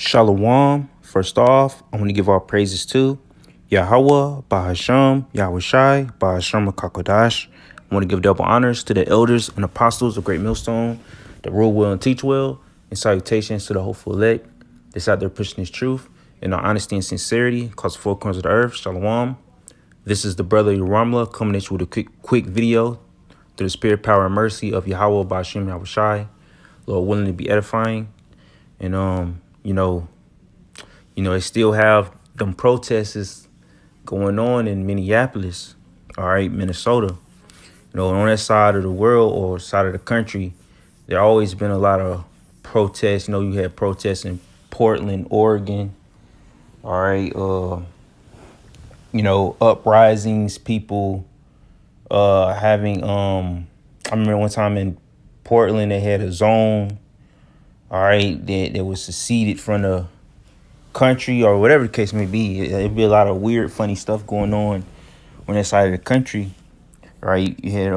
Shalom. First off, I want to give all praises to Yahweh, Bahasham, Yahushai, Bahasham Kakodash. I want to give double honors to the elders and apostles of Great Millstone that rule well and teach well, and salutations to the hopeful elect that's out there pushing his truth in all honesty and sincerity across the four corners of the earth. Shalom. This is the brother Yaramla coming at you with a quick video through the spirit, power, and mercy of Yahweh, Bahasham, Yahushai. Lord willing to be edifying. And they still have them protests going on in Minneapolis, all right, Minnesota. On that side of the world or side of the country, there always been a lot of protests. You had protests in Portland, Oregon, all right, uprisings, people having I remember one time in Portland they had a zone, all right, that was seceded from the country or whatever the case may be. It'd be a lot of weird, funny stuff going on that side of the country, right? You had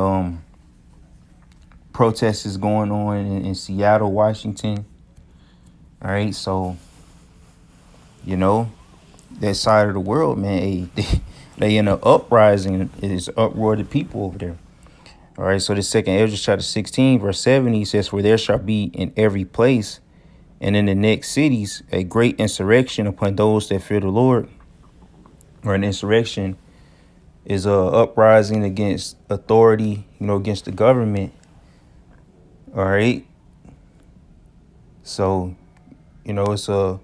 protests going on in Seattle, Washington, all right? So, that side of the world, man, they in an uprising. It is uproar the people over there. All right, so the second Ezra chapter 16, verse 70 says, "For there shall be in every place and in the next cities a great insurrection upon those that fear the Lord." Or an insurrection is a uprising against authority, against the government. All right. So, it's a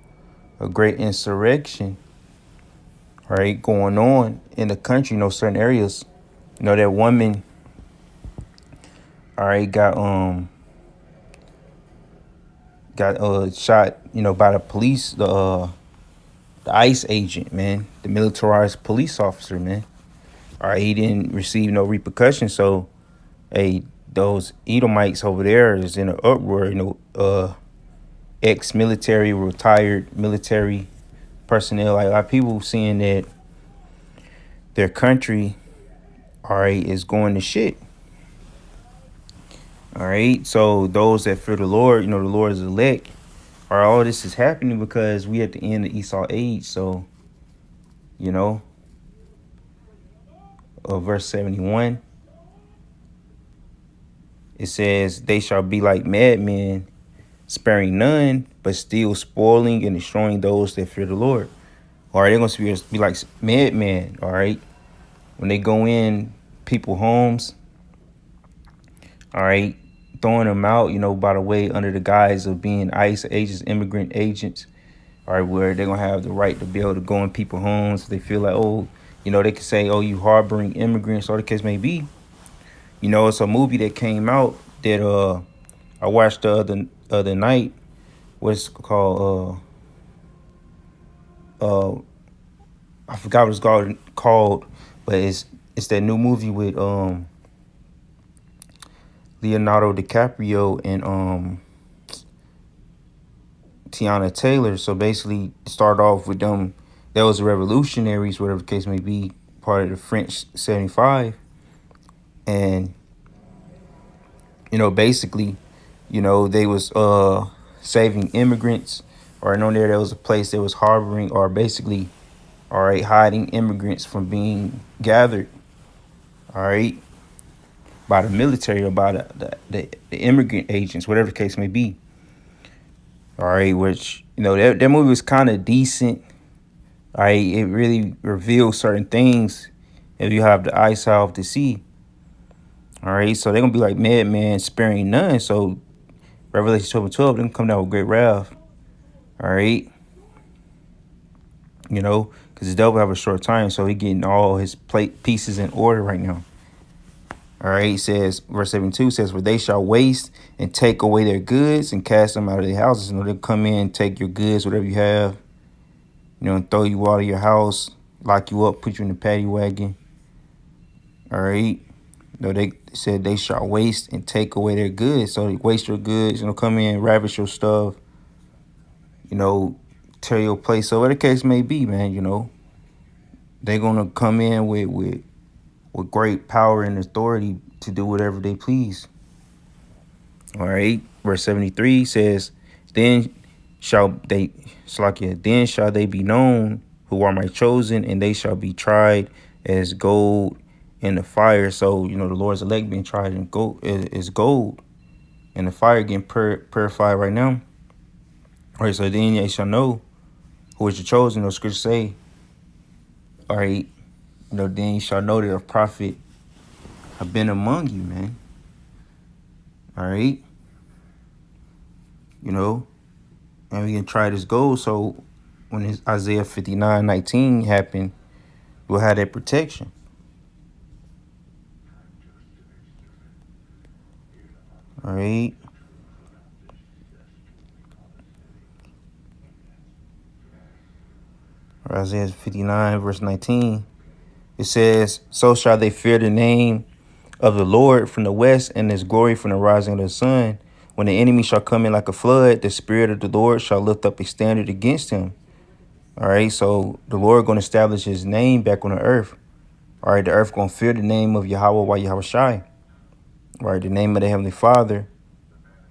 great insurrection, all right, going on in the country, certain areas. That woman, all right, got shot, by the police, the ICE agent, man, the militarized police officer, man. All right, he didn't receive no repercussions. So, hey, those Edomites over there is in an uproar. Ex-military, retired military personnel, like a lot of people seeing that their country, all right, is going to shit. All right, so those that fear the Lord, the Lord is elect. All this is happening because we at the end of Esau age. So, verse 71, it says, "They shall be like madmen, sparing none, but still spoiling and destroying those that fear the Lord." All right, they're going to be like madmen, all right? When they go in people's homes, all right, throwing them out, by the way, under the guise of being ICE agents, immigrant agents, all right, where they're going to have the right to be able to go in people's homes. They feel like, they can say, "Oh, you harboring immigrants," or the case may be. It's a movie that came out that I watched the other night. What's called? I forgot what it's called, but it's that new movie with Leonardo DiCaprio and Tiana Taylor. So basically, start off with them. That was the revolutionaries, whatever the case may be, part of the French 75, and basically, they was saving immigrants, or there was a place that was harboring, or basically, all right, hiding immigrants from being gathered, all right, by the military or by the immigrant agents, whatever the case may be. All right, which, that movie was kind of decent. All right, it really reveals certain things if you have the eyesight to see. All right, so they're going to be like madman, sparing none. So Revelation 12:12, they're going to come down with great wrath. All right. Because the devil have a short time, so he getting all his pieces in order right now. All right, it says, verse 72 says, "For they shall waste and take away their goods and cast them out of their houses." They'll come in, take your goods, whatever you have, and throw you out of your house, lock you up, put you in the paddy wagon. All right. They said they shall waste and take away their goods. So they waste your goods, come in, ravish your stuff, tear your place. So whatever the case may be, man, they're going to come in with great power and authority to do whatever they please. All right. Verse 73 says, "Then shall they Slakia, then shall they be known who are my chosen, and they shall be tried as gold in the fire. So, the Lord's elect being tried in gold is gold in the fire, getting purified right now. All right, so then they shall know who is your chosen. Those scriptures say, all right, then you shall know that a prophet have been among you, man. All right, and we can try this gold. So when this Isaiah 59:19 happened, we'll have that protection. All right. Isaiah 59, verse 19. It says, so shall they fear the name of the Lord from the west, and his glory from the rising of the sun. When the enemy shall come in like a flood, the spirit of the Lord shall lift up a standard against him. All right, so the Lord going to establish his name back on the earth. All right, the earth going to fear the name of Yahweh while Yahweh Shai. All right, the name of the Heavenly Father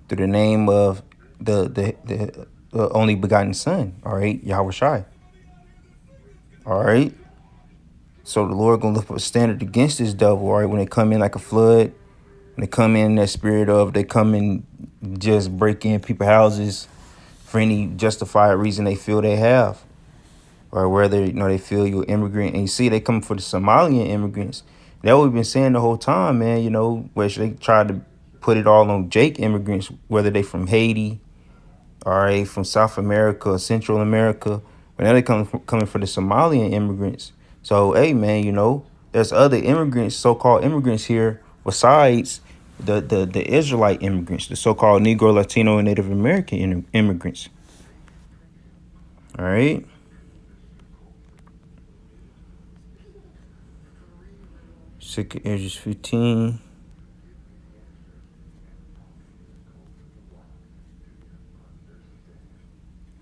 through the name of the only begotten Son. All right, Yahweh Shai. All right. So the Lord going to lift up a standard against this devil, all right? When they come in like a flood, when they come in that spirit of, they come in just break in people's houses for any justified reason they feel they have. Or whether, they feel you're an immigrant. And you see, they come for the Somalian immigrants. That's what we've been saying the whole time, man, where they tried to put it all on Jake immigrants, whether they from Haiti, all right, from South America, Central America. But now they coming for the Somalian immigrants. So, hey, man, there's other immigrants, so-called immigrants here besides the Israelite immigrants, the so-called Negro, Latino, and Native American immigrants. All right. Second Ezra 15.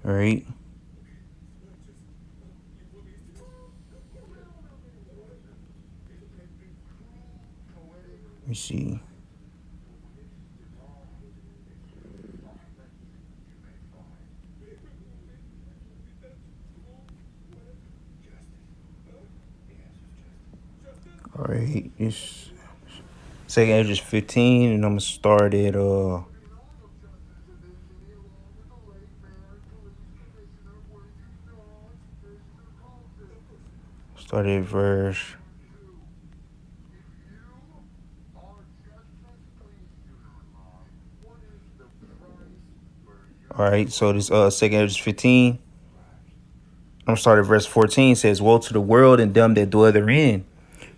All right. Let me see. All right. It's Second Ezra 15, and I'm gonna start at verse. All right, so this Second Ezra 15. I'm starting at verse 14. Says, woe to the world and them that dwell therein,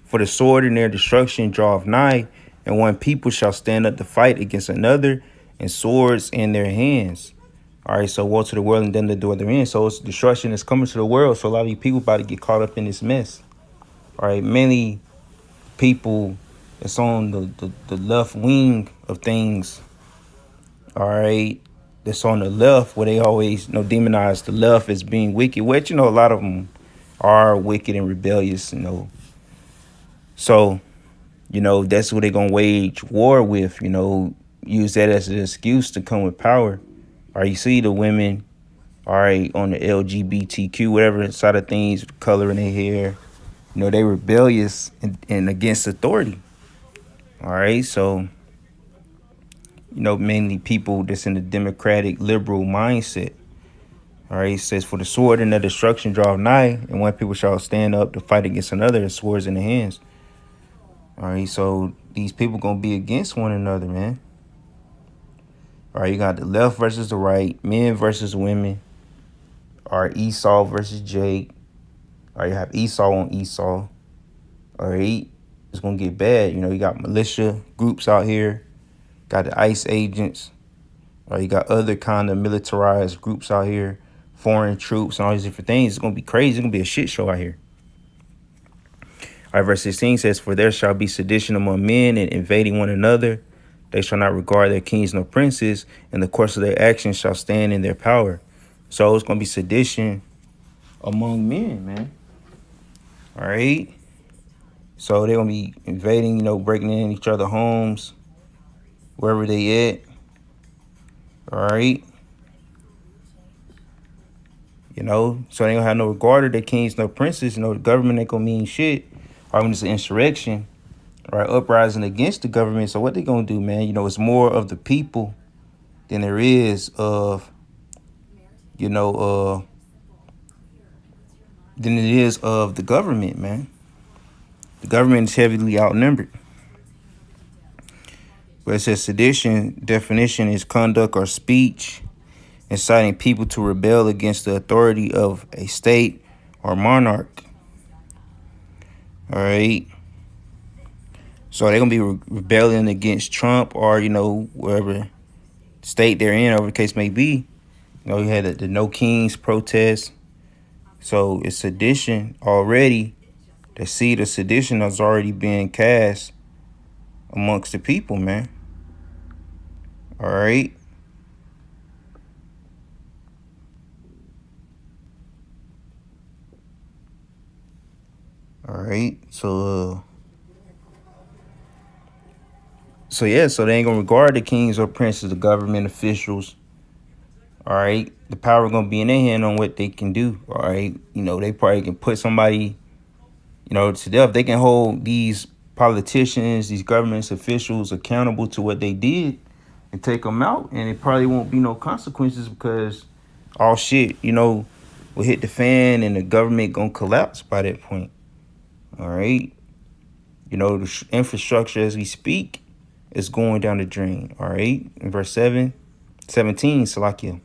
for the sword in their destruction draweth nigh, and one people shall stand up to fight against another, and swords in their hands. All right, so woe to the world and them that dwell therein. So it's destruction is coming to the world. So a lot of you people about to get caught up in this mess. All right, many people that's on the left wing of things. All right, that's on the left, where they always demonize the left as being wicked, which a lot of them are wicked and rebellious. So that's what they're gonna wage war with. Use that as an excuse to come with power. Or you see the women, all right, on the LGBTQ whatever side of things, color in their hair, they rebellious and against authority. All right, so mainly people that's in the democratic liberal mindset. All right, it says, for the sword and the destruction draw nigh, and one people shall stand up to fight against another, and swords in the hands. All right, so these people gonna be against one another, man. All right, you got the left versus the right, men versus women. All right, Esau versus Jake. All right, you have Esau on Esau. All right, it's gonna get bad. You got militia groups out here, got the ICE agents. All right, you got other kind of militarized groups out here, foreign troops and all these different things. It's gonna be crazy. It's gonna be a shit show out here. All right, verse 16 says, for there shall be sedition among men and invading one another. They shall not regard their kings nor princes, and the course of their actions shall stand in their power. So it's gonna be sedition among men, man. All right. So they're gonna be invading, breaking in each other's homes, wherever they at. All right. So they don't have no regard of their kings, no princes, the government ain't gonna mean shit. Or when it's an insurrection or uprising against the government, so what they gonna do, man? It's more of the people than there is of, you know, than it is of the government, man. The government is heavily outnumbered. But it says sedition definition is conduct or speech inciting people to rebel against the authority of a state or monarch. All right. So they're gonna be rebelling against Trump or wherever state they're in, whatever the case may be. You had the No Kings protest. So it's sedition already. The seed of sedition has already been cast amongst the people, man. All right. All right. So yeah, so they ain't gonna regard the kings or princes, the government officials. All right. The power gonna be in their hand on what they can do. All right. They probably can put somebody, to death. They can hold these politicians, these government officials accountable to what they did and take them out. And it probably won't be no consequences because all shit, will hit the fan and the government gonna collapse by that point. All right. The infrastructure as we speak is going down the drain. All right. In verse 17, Salakia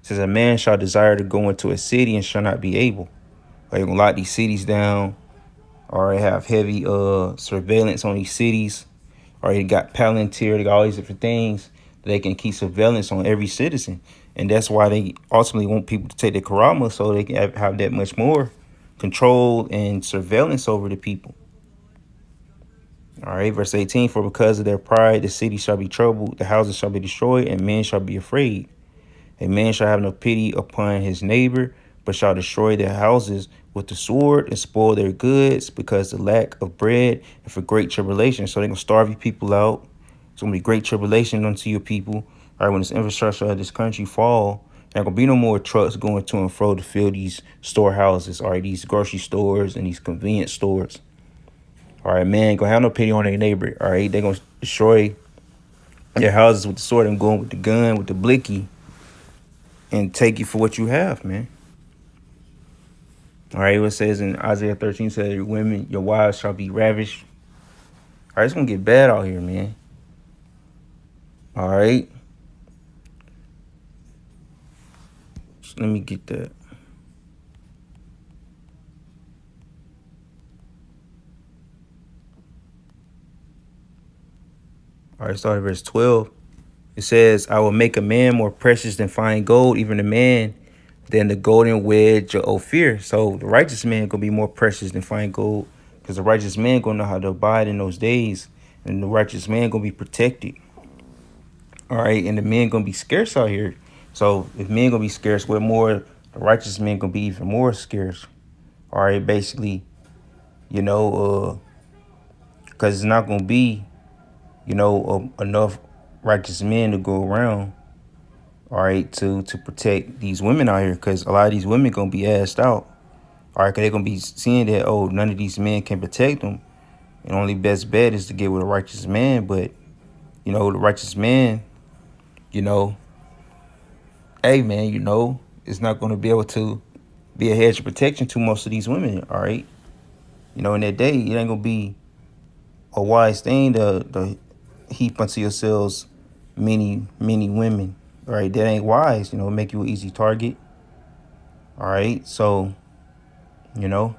says, a man shall desire to go into a city and shall not be able. They're going to lock these cities down, or they have heavy surveillance on these cities, or they got Palantir, they got all these different things that they can keep surveillance on every citizen. And that's why they ultimately want people to take the Karama, so they can have that much more control and surveillance over the people. All right, verse 18, for because of their pride, the city shall be troubled, the houses shall be destroyed, and men shall be afraid. A man shall have no pity upon his neighbor, but shall destroy their houses with the sword and spoil their goods because of the lack of bread and for great tribulation. So they're going to starve you people out. It's going to be great tribulation unto your people. All right, when this infrastructure of this country fall, there ain't going to be no more trucks going to and fro to fill these storehouses, all right, these grocery stores and these convenience stores. All right, man, ain't going to have no pity on their neighbor. All right, they're going to destroy their houses with the sword and going with the gun, with the blicky, and take you for what you have, man. All right, what it says in Isaiah 13, says, women, your wives shall be ravished. All right, it's going to get bad out here, man. All right. So let me get that. All right, start at verse 12. It says, I will make a man more precious than fine gold, even a man than the golden wedge of Ophir. So the righteous man going to be more precious than fine gold because the righteous man going to know how to abide in those days. And the righteous man going to be protected. All right, and the men going to be scarce out here. So if men going to be scarce, what more? The righteous men going to be even more scarce. All right, basically, because it's not going to be, enough righteous men to go around, all right, to protect these women out here, because a lot of these women gonna be asked out, all right, because they're gonna be seeing that, oh, none of these men can protect them, and only best bet is to get with a righteous man. But the righteous man, hey man, it's not gonna be able to be a hedge of protection to most of these women, all right. In that day, it ain't gonna be a wise thing to heap unto yourselves many women. All right, that ain't wise. Make you an easy target. All right, so man,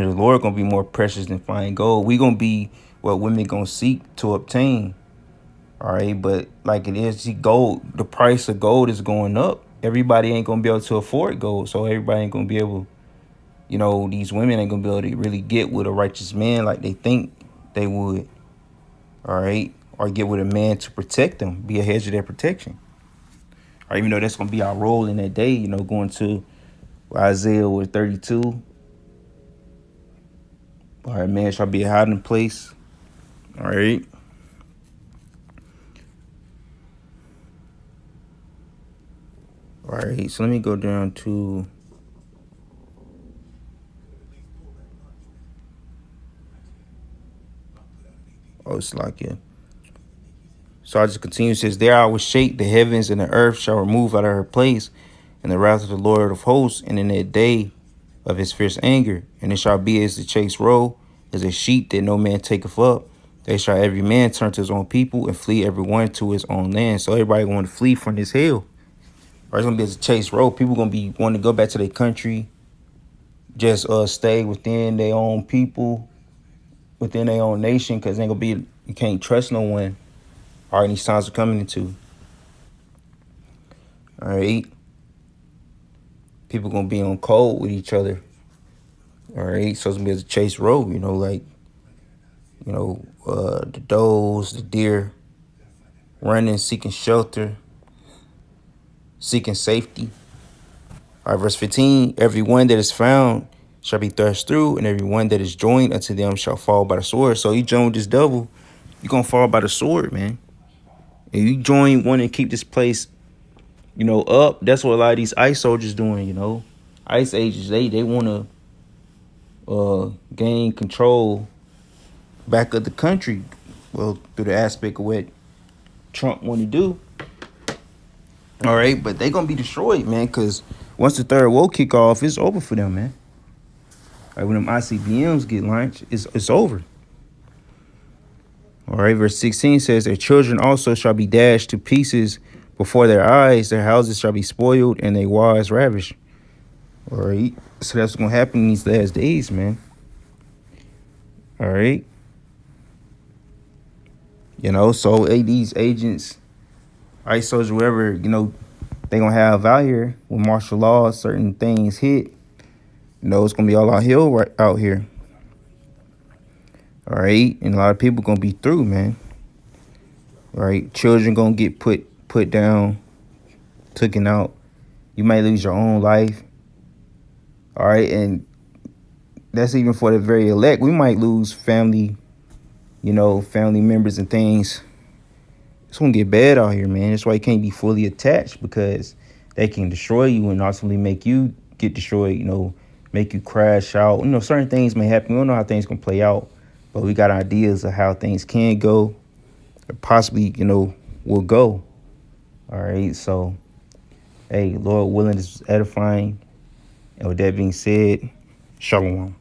the Lord gonna be more precious than fine gold. We gonna be what women gonna seek to obtain. All right, but like it is, see, gold, the price of gold is going up. Everybody ain't gonna be able to afford gold, so everybody ain't gonna be able. These women ain't gonna be able to really get with a righteous man like they think they would. All right, or get with a man to protect them, be a hedge of their protection. Or even though that's going to be our role in that day, going to Isaiah 32. All right, man shall be a hiding place. All right. All right, so let me go down to. Oh, it's like, yeah. So I just continue. It says, there I will shake the heavens, and the earth shall remove out of her place, and the wrath of the Lord of hosts, and in that day of his fierce anger. And it shall be as the chase roe, as a sheep that no man taketh up. They shall every man turn to his own people, and flee every one to his own land. So everybody going to flee from this hell. Or it's going to be as a chase roe. People going to be wanting to go back to their country, just stay within their own people, within their own nation, because ain't going to be, you can't trust no one. All right, these times are coming into. All right. People gonna be on cold with each other. All right. So it's gonna be a chase road, like, the does, the deer, running, seeking shelter, seeking safety. All right, verse 15, every one that is found shall be thrust through, and every one that is joined unto them shall fall by the sword. So you join with this devil, you're gonna fall by the sword, man. And you join one and keep this place, up. That's what a lot of these ICE soldiers doing, ICE agents, they want to gain control back of the country. Well, through the aspect of what Trump want to do. All right, but they going to be destroyed, man, because once the third war kick off, it's over for them, man. All right, when them ICBMs get launched, it's over. All right, verse 16 says, their children also shall be dashed to pieces before their eyes. Their houses shall be spoiled, and their wives ravished. All right, so that's what's going to happen in these last days, man. All right. So these agents, ICE soldiers, whoever, they going to have out here with martial law, certain things hit, it's going to be all outhill right out here. All right. And a lot of people going to be through, man. All right. Children going to get put down, taken out. You might lose your own life. All right. And that's even for the very elect. We might lose family, family members and things. It's going to get bad out here, man. That's why you can't be fully attached, because they can destroy you and ultimately make you get destroyed, make you crash out. Certain things may happen. We don't know how things going to play out, but we got ideas of how things can go or possibly, will go. All right. So, hey, Lord willing, this is edifying. And with that being said, shalom.